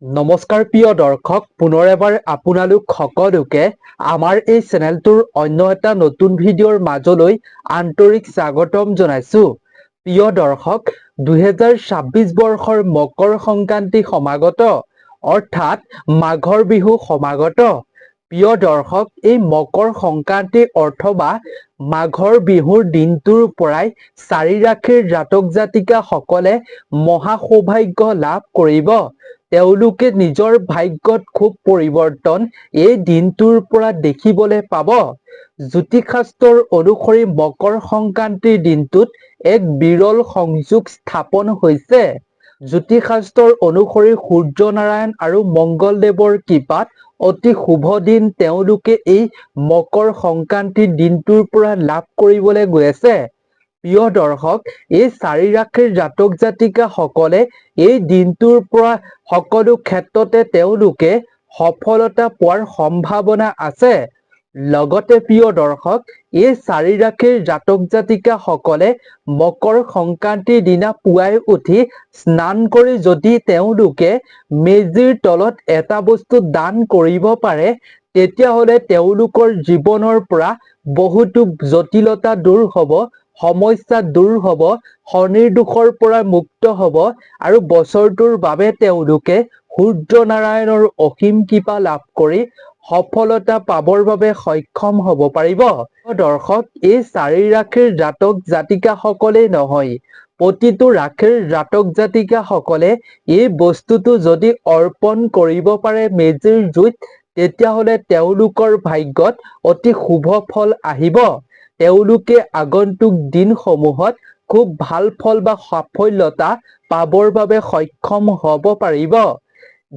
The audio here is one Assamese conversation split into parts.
নমস্কাৰ প্ৰিয় দৰ্শক, পুনৰ এবাৰ আপোনালোক সকলোকে আমাৰ এই চেনেলটোৰ অন্য এটা নতুন ভিডিঅ'ৰ মাজলৈ আন্তৰিক স্বাগতম জনাইছো। প্ৰিয় দৰ্শক, 2026 বৰ্ষৰ মকৰ সংক্ৰান্তি সমাগত, অৰ্থাৎ মাঘৰ বিহু সমাগত। প্ৰিয় দৰ্শক, এই মকৰ সংক্ৰান্তিৰ অথবা মাঘৰ বিহুৰ দিনটোৰ পৰাই চাৰি ৰাশিৰ জাতক জাতিকাসকলে মহা সৌভাগ্য লাভ কৰিব। তেওঁলোকে নিজৰ ভাগ্যত খুব পৰিৱৰ্তন এই দিনটোৰ পৰা দেখিবলৈ পাব। জ্যোতিষশাস্ত্ৰৰ অনুসৰি মকৰ সংক্ৰান্তিৰ দিনটোত এক বিৰল সংযোগ স্থাপন হৈছে। জ্যোতিষশাস্ত্ৰৰ অনুসৰি সূৰ্য নাৰায়ণ আৰু মংগলদেৱৰ কৃপাত অতি শুভ দিন তেওঁলোকে এই মকৰ সংক্ৰান্তিৰ দিনটোৰ পৰা লাভ কৰিবলৈ গৈ আছে। প্ৰিয় দৰ্শক, এই চাৰি ৰাশিৰ জাতক জাতিকাসকলে এই দিনটোৰ পৰা সকলো ক্ষেত্ৰতে তেওঁলোকে সফলতা পোৱাৰ সম্ভাৱনা আছে। লগতে প্ৰিয় দৰ্শক, এই চাৰি ৰাশিৰ জাতক জাতিকাসকলে মকৰ সংক্ৰান্তিৰ দিনা পুৱাই উঠি স্নান কৰি যদি তেওঁলোকে মেজিৰ তলত এটা বস্তু দান কৰিব পাৰে, তেতিয়াহ'লে তেওঁলোকৰ জীৱনৰ পৰা বহুতো জটিলতা দূৰ হ'ব, সমস্যা দূৰ হ'ব, শনিৰ দোষৰ পৰা মুক্ত হ'ব আৰু বছৰটোৰ বাবে তেওঁলোকে সূৰ্য নাৰায়ণৰ অসীম কৃপা লাভ কৰি সফলতা পাবৰ বাবে সক্ষম হ'ব পাৰিব। দৰ্শক, এই চাৰি ৰাশিৰ জাতক জাতিকাসকলেই নহয়, প্ৰতিটো ৰাশিৰ জাতক জাতিকাসকলে এই বস্তুটো যদি অৰ্পণ কৰিব পাৰে মেজিৰ জুইত, তেতিয়াহ'লে তেওঁলোকৰ ভাগ্যত অতি শুভ ফল আহিব। তেওঁলোকে আগন্তুক দিনসমূহত খুব ভাল ফল বা সাফল্যতা পাবৰ বাবে সক্ষম হ'ব পাৰিব।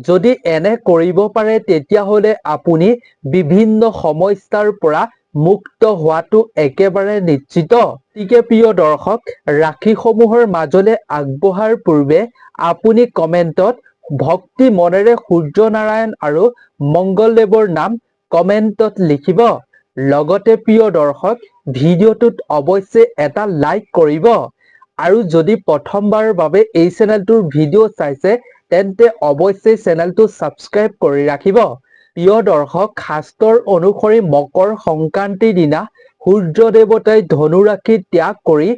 যদি এনে কৰিব পাৰে, তেতিয়াহ'লে আপুনি বিভিন্ন সমস্যাৰ পৰা মুক্ত হোৱাটো একেবাৰে নিশ্চিত। গতিকে প্ৰিয় দৰ্শক, ৰাশিসমূহৰ মাজলৈ আগবঢ়াৰ পূৰ্বে আপুনি কমেণ্টত ভক্তি মনেৰে সূৰ্য নাৰায়ণ আৰু মংগলদেৱৰ নাম কমেণ্টত লিখিব। লগতে প্ৰিয় দৰ্শক, ভিডিঅ'টোত অৱশ্যে এটা লাইক কৰিব আৰু যদি প্ৰথমবাৰৰ বাবে এই চেনেলটোৰ ভিডিঅ' চাইছে, তেন্তে অৱশ্যেই চেনেলটো ছাবস্ক্ৰাইব কৰি ৰাখিব। প্ৰিয় দৰ্শক, শাস্ত্ৰৰ অনুসৰি মকৰ সংক্ৰান্তিৰ দিনা সূৰ্য দেৱতাই ধনু ৰাশি ত্যাগ কৰি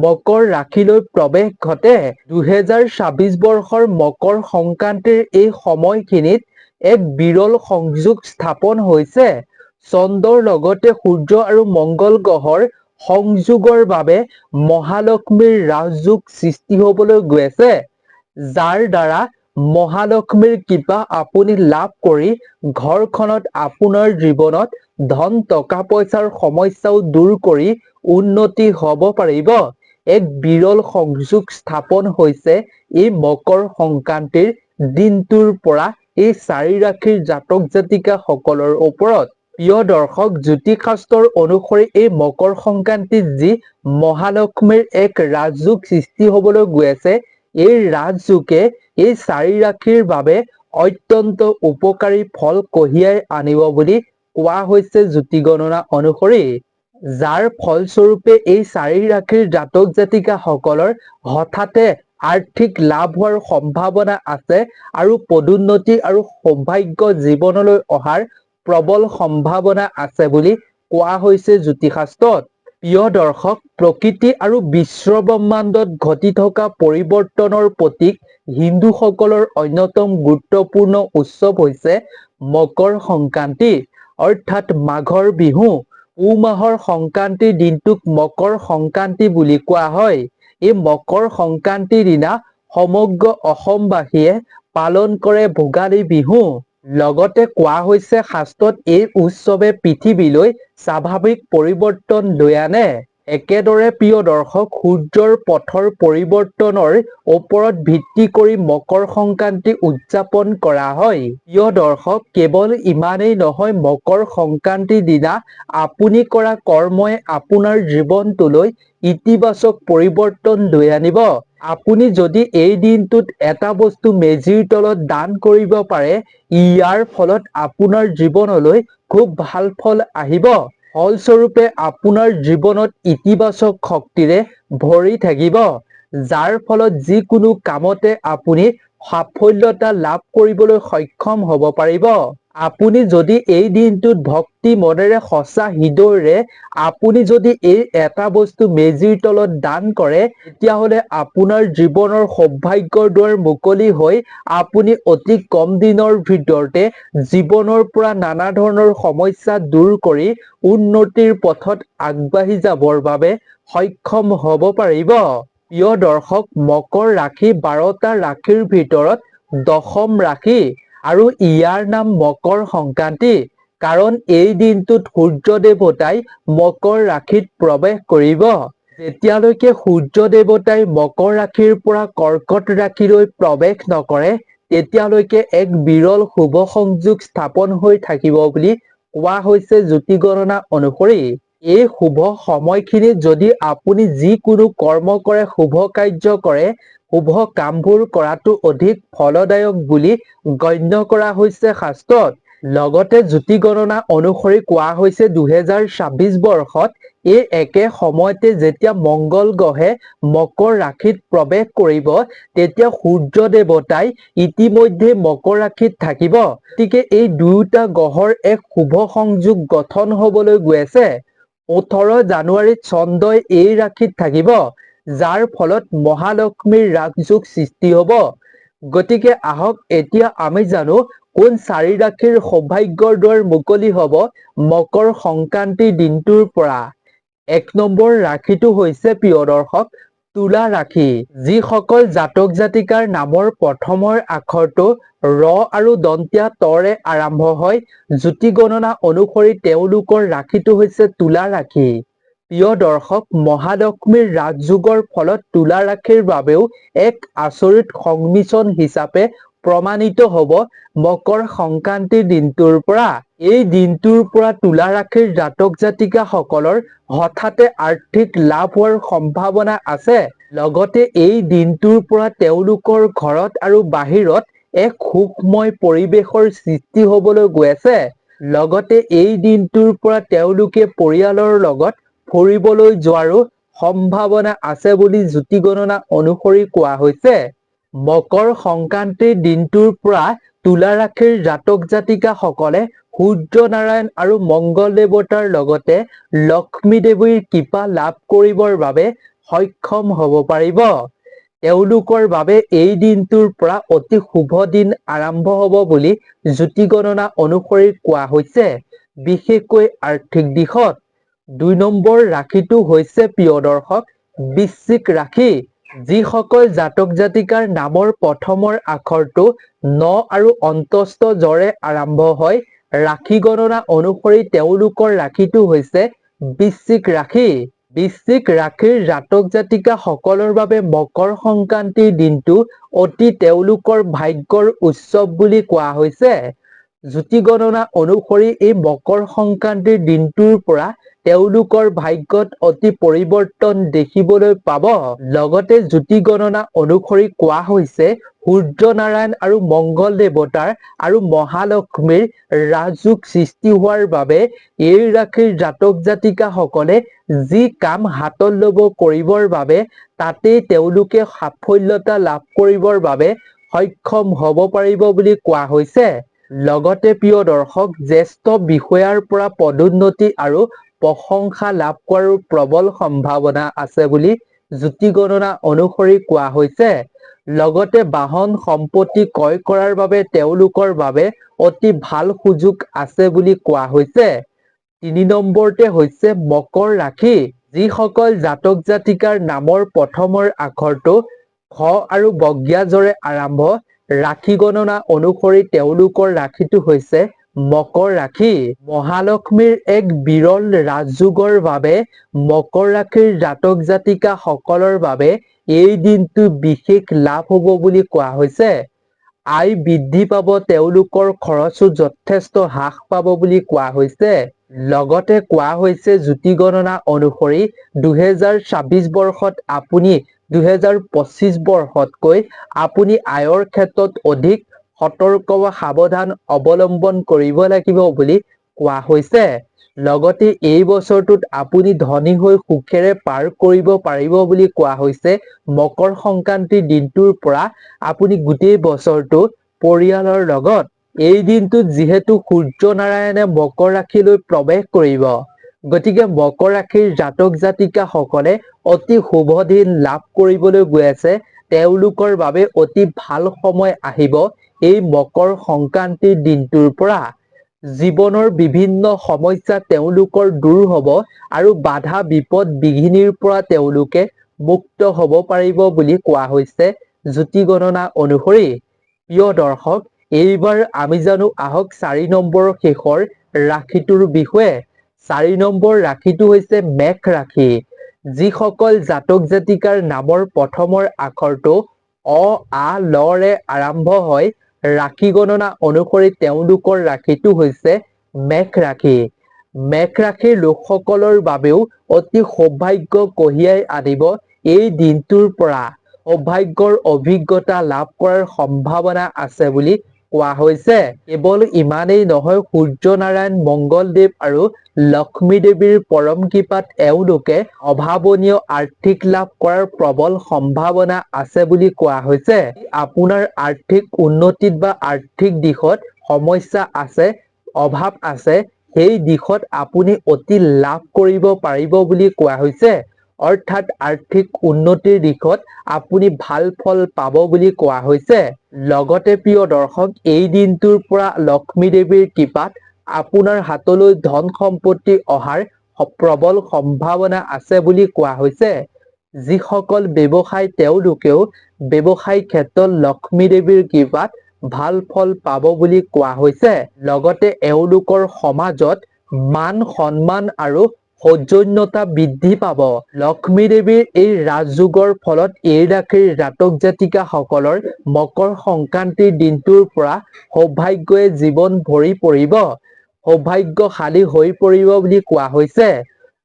মকৰ ৰাশিলৈ প্ৰৱেশ ঘটে। 2026 বৰ্ষৰ মকৰ সংক্ৰান্তিৰ এই সময়খিনিত এক বিৰল সংযোগ স্থাপন হৈছে। চন্দ্ৰৰ লগতে সূৰ্য আৰু মংগল গ্ৰহৰ সংযোগৰ বাবে মহালক্ষ্মীৰ ৰাজযোগ সৃষ্টি হ'বলৈ গৈ আছে, যাৰ দ্বাৰা মহালক্ষ্মীৰ কৃপা আপুনি লাভ কৰি ঘৰখনত আপোনাৰ জীৱনত ধন টকা পইচাৰ সমস্যাও দূৰ কৰি উন্নতি হ'ব পাৰিব। এক বিৰল সংযোগ স্থাপন হৈছে এই মকৰ সংক্ৰান্তিৰ দিনটোৰ পৰা এই চাৰি ৰাশিৰ জাতক জাতিকাসকলৰ ওপৰত। প্ৰিয় দৰ্শক, জ্যোতিষশাস্ত্ৰৰ অনুসৰি এই মকৰ সংক্ৰান্তিত যি মহালক্ষ্মীৰ এক ৰাজযোগ সৃষ্টি হ'বলৈ গৈ আছে, এই ৰাজযোগে এই চাৰি ৰাশিৰ বাবে অত্যন্ত উপকাৰী ফল কঢ়িয়াই আনিব বুলি কোৱা হৈছে জ্যোতি গণনা অনুসৰি, যাৰ ফলস্বৰূপে এই চাৰি ৰাশিৰ জাতক জাতিকাসকলৰ হঠাতে আৰ্থিক লাভ হোৱাৰ সম্ভাৱনা আছে আৰু পদোন্নতি আৰু সৌভাগ্য জীৱনলৈ অহাৰ প্ৰবল সম্ভাৱনা আছে বুলি কোৱা হৈছে জ্যোতিষশাস্ত্ৰত। প্ৰিয় দৰ্শক, প্ৰকৃতি আৰু বিশ্বব্ৰহ্মাণ্ডত ঘটি থকা পৰিৱৰ্তনৰ প্ৰতীক হিন্দুসকলৰ অন্যতম গুৰুত্বপূৰ্ণ উৎসৱ হৈছে মকৰ সংক্ৰান্তি, অৰ্থাৎ মাঘৰ বিহু। পুহ মাহৰ সংক্ৰান্তিৰ দিনটোক মকৰ সংক্ৰান্তি বুলি কোৱা হয়। এই মকৰ সংক্ৰান্তিৰ দিনা সমগ্ৰ অসমবাসীয়ে পালন কৰে ভোগালী বিহু। লগতে কোৱা হৈছে শাস্ত্ৰত এই উৎসৱে পৃথিৱীলৈ স্বাভাৱিক পৰিৱৰ্তন লৈ আনে। একেদৰে প্ৰিয় দৰ্শক, সূৰ্যৰ পথৰ পৰিৱৰ্তনৰ ওপৰত ভিত্তি কৰি মকৰ সংক্ৰান্তি উদযাপন কৰা হয়। প্ৰিয় দৰ্শক, কেৱল ইমানেই নহয়, মকৰ সংক্ৰান্তিৰ দিনা আপুনি কৰা কৰ্মই আপোনাৰ জীৱনটোলৈ ইতিবাচক পৰিৱৰ্তন লৈ আনিব। আপুনি যদি এই দিনটোত এটা বস্তু মেজিৰ তলত দান কৰিব পাৰে, ইয়াৰ ফলত আপোনাৰ জীৱনলৈ খুব ভাল ফল আহিব। ফলস্বৰূপে আপোনাৰ জীৱনত ইতিবাচক শক্তিৰে ভৰি থাকিব, যাৰ ফলত যিকোনো কামতে আপুনি সাফল্যতা লাভ কৰিবলৈ সক্ষম হ'ব পাৰিব। আপুনি যদি এই দিনটোত ভক্তি মনেৰে সঁচা হৃদয়েৰে আপুনি যদি এই এটা বস্তু মেজিৰ তলত দান কৰে, তেতিয়াহ'লে আপোনাৰ জীৱনৰ সৌভাগ্যৰ দুৱাৰ মুকলি হৈ আপুনি অতি কম দিনৰ ভিতৰতে জীৱনৰ পৰা নানা ধৰণৰ সমস্যা দূৰ কৰি উন্নতিৰ পথত আগবাঢ়ি যাবৰ বাবে সক্ষম হ'ব পাৰিব। প্ৰিয় দৰ্শক, মকৰ ৰাশি 12টা ৰাশিৰ ভিতৰত দশম ৰাশি আৰু ইয়াৰ নাম মকৰ সংক্ৰান্তি। কাৰণ এই দিনটোত সূৰ্য দেৱতাই মকৰ ৰাশিত প্ৰৱেশ কৰিব। যেতিয়ালৈকে সূৰ্য দেৱতাই মকৰ ৰাশিৰ পৰা কৰ্কট ৰাশিলৈ প্ৰৱেশ নকৰে, তেতিয়ালৈকে এক বিৰল শুভ সংযোগ স্থাপন হৈ থাকিব বুলি কোৱা হৈছে জ্যোতি গণনা অনুসৰি। এই শুভ সময়খিনিত যদি আপুনি যিকোনো কৰ্ম কৰে, শুভ কাৰ্য কৰে, শুভ কামবোৰ কৰাটো অধিক ফলদায়ক বুলি গণ্য কৰা হৈছে শাস্ত্ৰত। লগতে জ্যোতি গণনা অনুসৰি কোৱা হৈছে 2026 বৰ্ষত এই একে সময়তে যেতিয়া মংগল গ্ৰহে মকৰ ৰাশিত প্ৰৱেশ কৰিব, তেতিয়া সূৰ্য দেৱতাই ইতিমধ্যে মকৰ ৰাশিত থাকিব। গতিকে এই দুয়োটা গ্ৰহৰ এক শুভ সংযোগ গঠন হ'বলৈ গৈ আছে। 18 জানুৱাৰীত চন্দ্ৰই এই ৰাশিত থাকিব, যাৰ ফলত মহালক্ষ্মীৰ ৰাজযোগ সৃষ্টি হ'ব। গতিকে আহক এতিয়া আমি জানো কোন 4 ৰাশিৰ সৌভাগ্যৰ দুৱাৰ মুকলি হ'ব মকৰ সংক্ৰান্তিৰ দিনটোৰ পৰা। 1 নম্বৰ ৰাশিটো হৈছে প্ৰিয় দৰ্শক তুলা ৰাশি। যিসকল জাতক জাতিকাৰ নামৰ প্ৰথমৰ আখৰটো ৰ আৰু দন্তীয়া তৰে আৰম্ভ হয়, জ্যোতি গণনা অনুসৰি তেওঁলোকৰ ৰাশিটো হৈছে তুলা ৰাশি। প্ৰিয় দৰ্শক, মহালক্ষ্মীৰ ৰাজযোগৰ ফলত তুলা ৰাশিৰ বাবেও এক আচৰিত সংমিশ্ৰণ হিচাপে প্ৰমাণিত হ'ব মকৰ সংক্ৰান্তিৰ দিনটোৰ পৰা। এই দিনটোৰ পৰা তুলা ৰাশিৰ জাতক জাতিকাসকলৰ হঠাতে আৰ্থিক লাভ হোৱাৰ সম্ভাৱনা আছে। লগতে এই দিনটোৰ পৰা তেওঁলোকৰ ঘৰত আৰু বাহিৰত এক সুখময় পৰিৱেশৰ সৃষ্টি হ'বলৈ গৈ আছে। লগতে এই দিনটোৰ পৰা তেওঁলোকে পৰিয়ালৰ লগত ফুৰিবলৈ যোৱাৰো সম্ভাৱনা আছে বুলি জ্যোতি গণনা অনুসৰি কোৱা হৈছে। মকৰ সংক্ৰান্তিৰ দিনটোৰ পৰা তুলা ৰাশিৰ জাতক জাতিকাসকলে সূৰ্য নাৰায়ণ আৰু মংগল দেৱতাৰ লগতে লক্ষ্মী দেৱীৰ কৃপা লাভ কৰিবৰ বাবে সক্ষম হ'ব পাৰিব। তেওঁলোকৰ বাবে এই দিনটোৰ পৰা অতি শুভ দিন আৰম্ভ হ'ব বুলি জ্যোতি গণনা অনুসৰি কোৱা হৈছে, বিশেষকৈ আৰ্থিক দিশত। 2 নম্বৰ ৰাশিটো হৈছে প্ৰিয় দৰ্শক বৃশ্চিক ৰাশি। যিসকল জাতক জাতিকাৰ নামৰ প্ৰথমৰ আখৰটো ন আৰু অন্তস্থ জৰে আৰম্ভ হয়, ৰাশি গণনা অনুসৰি তেওঁলোকৰ ৰাশিটো হৈছে বৃশ্চিক ৰাশি। বৃশ্চিক ৰাশিৰ জাতক জাতিকাসকলৰ বাবে মকৰ সংক্ৰান্তিৰ দিনটো অতি তেওঁলোকৰ ভাগ্যৰ উৎসৱ বুলি কোৱা হৈছে। জ্যোতি গণনা অনুসৰি এই মকৰ সংক্ৰান্তিৰ দিনটোৰ পৰা তেওঁলোকৰ ভাগ্যত অতি পৰিৱৰ্তন দেখিবলৈ পাব। লগতে জ্যোতি গণনা অনুসৰি কোৱা হৈছে সূৰ্য নাৰায়ণ আৰু মংগল দেৱতাৰ আৰু মহালক্ষ্মীৰ ৰাজযোগ সৃষ্টি হোৱাৰ বাবে এই ৰাশিৰ জাতক জাতিকাসকলে যি কাম হাতত ল'ব কৰিবৰ বাবে তাতেই তেওঁলোকে সাফল্যতা লাভ কৰিবৰ বাবে সক্ষম হ'ব পাৰিব বুলি কোৱা হৈছে। লগতে প্ৰিয় দৰ্শক, জ্যেষ্ঠ বিষয়াৰ পৰা পদোন্নতি আৰু প্ৰশংসা লাভ কৰাৰ প্ৰবল সম্ভাৱনা আছে বুলি জ্যোতি গণনা অনুসৰি কোৱা হৈছে। লগতে বাহন সম্পত্তি ক্ৰয় কৰাৰ বাবে তেওঁলোকৰ বাবে অতি ভাল সুযোগ আছে বুলি কোৱা হৈছে। 3 নম্বৰতে হৈছে মকৰ ৰাশি। যিসকল জাতক জাতিকাৰ নামৰ প্ৰথমৰ আখৰটো খ আৰু বজ্ঞাজৰে আৰম্ভ, ৰাশি গণনা অনুসৰি তেওঁলোকৰ ৰাশিটো হৈছে মকৰ ৰাশি। মহালক্ষ্মীৰ এক বিৰল ৰাজযোগৰ বাবে মকৰ ৰাশিৰ জাতক জাতিকাসকলৰ বাবে এই দিনটো বিশেষ লাভ হ'ব বুলি কোৱা হৈছে। আয় বৃদ্ধি পাব, তেওঁলোকৰ খৰচো যথেষ্ট হ্ৰাস পাব বুলি কোৱা হৈছে। লগতে কোৱা হৈছে জ্যোতি গণনা অনুসৰি 2026 বৰ্ষত আপুনি 2025 বৰ্ষতকৈ আপুনি আয়ৰ ক্ষেত্ৰত অধিক সতৰ্ক বা সাৱধান অৱলম্বন কৰিব লাগিব বুলি কোৱা হৈছে। লগতে এই বছৰটোত আপুনি ধনী হৈ সুখেৰে পাৰ কৰিব পাৰিব বুলি কোৱা হৈছে। মকৰ সংক্ৰান্তিৰ দিনটোৰ পৰা আপুনি গোটেই বছৰটো পৰিয়ালৰ লগত এই দিনটোত যিহেতু সূৰ্য নাৰায়ণে মকৰ ৰাশিলৈ প্ৰৱেশ কৰিব, গতিকে মকৰ ৰাশিৰ জাতক জাতিকাসকলে অতি শুভ দিন লাভ কৰিবলৈ গৈ আছে। তেওঁলোকৰ বাবে অতি ভাল সময় আহিব এই মকৰ সংক্ৰান্তিৰ দিনটোৰ পৰা। জীৱনৰ বিভিন্ন সমস্যা তেওঁলোকৰ দূৰ হ'ব আৰু বাধা বিপদ বিঘিনিৰ পৰা তেওঁলোকে মুক্ত হ'ব পাৰিব বুলি কোৱা হৈছে জ্যোতি গণনা অনুসৰি। প্ৰিয় দৰ্শক, এইবাৰ আমি জানো আহক 4 নম্বৰ শেষৰ ৰাশিটোৰ বিষয়ে। 4 নম্বৰ ৰাশিটো হৈছে মেষ ৰাশি। যিসকল জাতক জাতিকাৰ নামৰ প্ৰথমৰ আখৰটো অ, আ, লৰে আৰম্ভ হয়, ৰাশি গণনা অনুসৰি তেওঁলোকৰ ৰাশিটো হৈছে মেষ ৰাশি। মেষ ৰাশিৰ লোকসকলৰ বাবেও অতি সৌভাগ্য কঢ়িয়াই আনিব এই দিনটোৰ পৰা। সৌভাগ্যৰ অভিজ্ঞতা লাভ কৰাৰ সম্ভাৱনা আছে বুলি কোৱা হৈছে। কেৱল ইমানেই নহয়, সূৰ্য নাৰায়ণ, মংগলদেৱ আৰু লক্ষ্মী দেৱীৰ পৰম কৃপাত এওঁলোকে অভাৱনীয় আৰ্থিক লাভ কৰাৰ প্ৰবল সম্ভাৱনা আছে বুলি কোৱা হৈছে। আপোনাৰ আৰ্থিক উন্নতিত বা আৰ্থিক দিশত সমস্যা আছে, অভাৱ আছে, সেই দিশত আপুনি অতি লাভ কৰিব পাৰিব বুলি কোৱা হৈছে। অৰ্থাৎ আৰ্থিক উন্নতিৰ দিশত আপুনি ভাল ফল পাব বুলি কোৱা হৈছে। লগতে প্ৰিয় দৰ্শক, এই দিনটোৰ পৰা লক্ষ্মী দেৱীৰ কৃপাত আপোনাৰ হাতলৈ ধন সম্পত্তি অহাৰ প্ৰবল সম্ভাৱনা আছে বুলি কোৱা হৈছে। যিসকল ব্যৱসায় তেওঁলোকেও ব্যৱসায় ক্ষেত্ৰত লক্ষ্মী দেৱীৰ কৃপাত ভাল ফল পাব বুলি কোৱা হৈছে। লগতে এওঁলোকৰ সমাজত মান সন্মান আৰু সৌজন্যতা বৃদ্ধি পাব। লক্ষ্মী দেৱীৰ এই ৰাজযোগৰ ফলত এই ৰাশিৰ জাতক জাতিকাসকলৰ মকৰ সংক্ৰান্তিৰ দিনটোৰ পৰা সৌভাগ্যই জীৱন ভৰি পৰিব, সৌভাগ্যশালী হৈ পৰিব বুলি কোৱা হৈছে।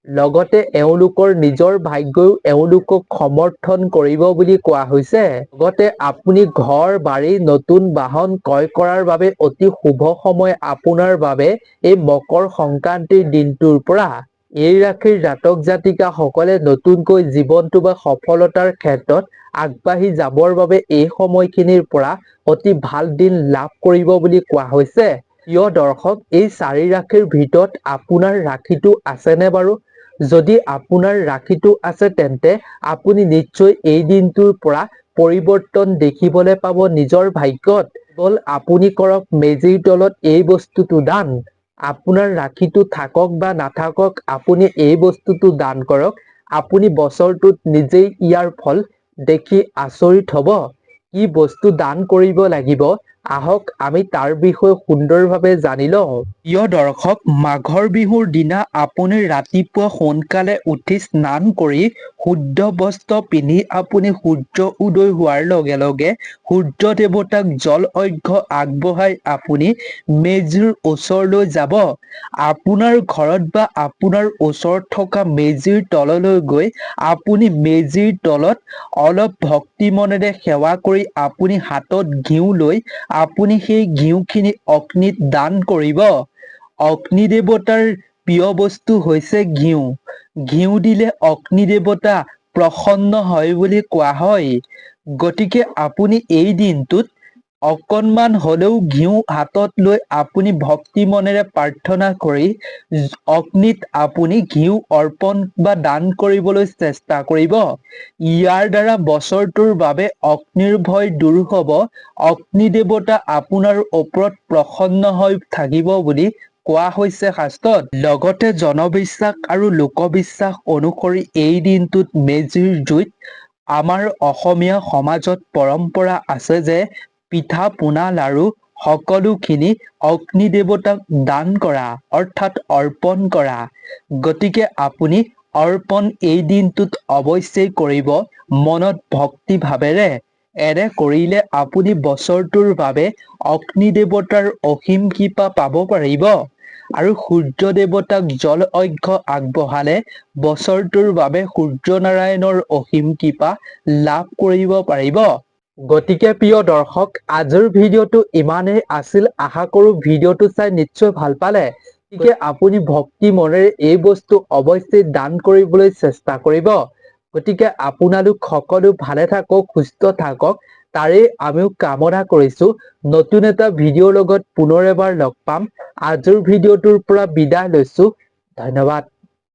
লগতে এওঁলোকৰ নিজৰ ভাগ্যও এওঁলোকক সমৰ্থন কৰিব বুলি কোৱা হৈছে। লগতে আপুনি ঘৰ বাৰী নতুন বাহন ক্ৰয় কৰাৰ বাবে অতি শুভ সময় আপোনাৰ বাবে এই মকৰ সংক্ৰান্তিৰ দিনটোৰ পৰা। এই ৰাশিৰ জাতক জাতিকাসকলে নতুনকৈ জীৱনটো বা সফলতাৰ ক্ষেত্ৰত আগবাঢ়ি যাবৰ বাবে এই সময়খিনিৰ পৰা অতি ভাল দিন লাভ কৰিব বুলি কোৱা হৈছে। প্ৰিয় দৰ্শক, এই 4 ৰাশিৰ ভিতৰত আপোনাৰ ৰাশিটো আছেনে বাৰু? যদি আপোনাৰ ৰাশিটো আছে, তেন্তে আপুনি নিশ্চয় এই দিনটোৰ পৰা পৰিৱৰ্তন দেখিবলৈ পাব নিজৰ ভাগ্যত। কেৱল আপুনি কৰক মেজিৰ তলত এই বস্তুটো দান। আপোনাৰ ৰাশিটো থাকক বা নাথাকক, আপুনি এই বস্তুটো দান কৰক। আপুনি বছৰটোত নিজেই ইয়াৰ ফল দেখি আচৰিত হ'ব। কি বস্তু দান কৰিব লাগিব, আহক আমি তাৰ বিষয়ে সুন্দৰভাৱে জানি লওঁ। প্ৰিয় দৰ্শক, মাঘৰ বিহুৰ দিনা আপুনি ৰাতিপুৱা সোনকালে উঠি স্নান কৰি শুদ্ধ বস্ত্ৰ পিন্ধি আপুনি সূৰ্য উদয় হোৱাৰ লগে লগে সূৰ্য দেৱতাক জল অৰ্ঘ্য আগবঢ়াই আপুনি মেজিৰ ওচৰলৈ যাব। আপোনাৰ ঘৰত বা আপোনাৰ ওচৰত থকা মেজিৰ তললৈ গৈ আপুনি মেজিৰ তলত অলপ ভক্তি মনেৰে সেৱা কৰি আপুনি হাতত ঘিউ লৈ আপুনি সেই ঘিউখিনি অগ্নিত দান কৰিব। অগ্নি দেৱতাৰ প্ৰিয় বস্তু হৈছে ঘিউ। ঘিউ দিলে অগ্নি দেৱতা প্ৰসন্ন হয় বুলি কোৱা হয়। গতিকে আপুনি এই দিনটোত অকণমান হ'লেও ঘিউ হাতত লৈ আপুনি ভক্তি মনেৰে প্ৰাৰ্থনা কৰি অগ্নিত আপুনি ঘিউ অৰ্পণ বা দান কৰিবলৈ চেষ্টা কৰিব। ইয়াৰ দ্বাৰা বছৰটোৰ বাবে অগ্নিৰ ভয় দূৰ হ'ব, অগ্নি দেৱতা আপোনাৰ ওপৰত প্ৰসন্ন হৈ থাকিব বুলি কোৱা হৈছে শাস্ত্ৰত। লগতে জনবিশ্বাস আৰু লোকবিশ্বাস অনুসৰি এই দিনটোত মেজিৰ জুইত আমাৰ অসমীয়া সমাজত পৰম্পৰা আছে যে পিঠা পোনা লাৰু সকলোখিনি অগ্নি দেৱতাক দান কৰা, অৰ্থাৎ অৰ্পণ কৰা। গতিকে আপুনি অৰ্পণ এই দিনটোত অৱশ্যেই কৰিব মনত ভক্তি ভাৱেৰে। এনে কৰিলে আপুনি বছৰটোৰ বাবে অগ্নি দেৱতাৰ অসীম কৃপা পাব পাৰিব আৰু সূৰ্য দেৱতাক জল অৰ্ঘ্য আগবঢ়ালে বছৰটোৰ বাবে সূৰ্য নাৰায়ণৰ অসীম কৃপা লাভ কৰিব পাৰিব। গতিকে প্ৰিয় দৰ্শক, আজিৰ ভিডিঅ'টো ইমানেই আছিল। আশা কৰোঁ ভিডিঅ'টো চাই নিশ্চয় ভাল পালে। গতিকে আপুনি ভক্তি মনেৰে এই বস্তু অৱশ্যেই দান কৰিবলৈ চেষ্টা কৰিব। গতিকে আপোনালোক সকলো ভালে থাকক, সুস্থ থাকক, তাৰেই আমিও কামনা কৰিছো। নতুন এটা ভিডিঅ'ৰ লগত পুনৰ এবাৰ লগ পাম। আজিৰ ভিডিঅ'টোৰ পৰা বিদায় লৈছো। ধন্যবাদ।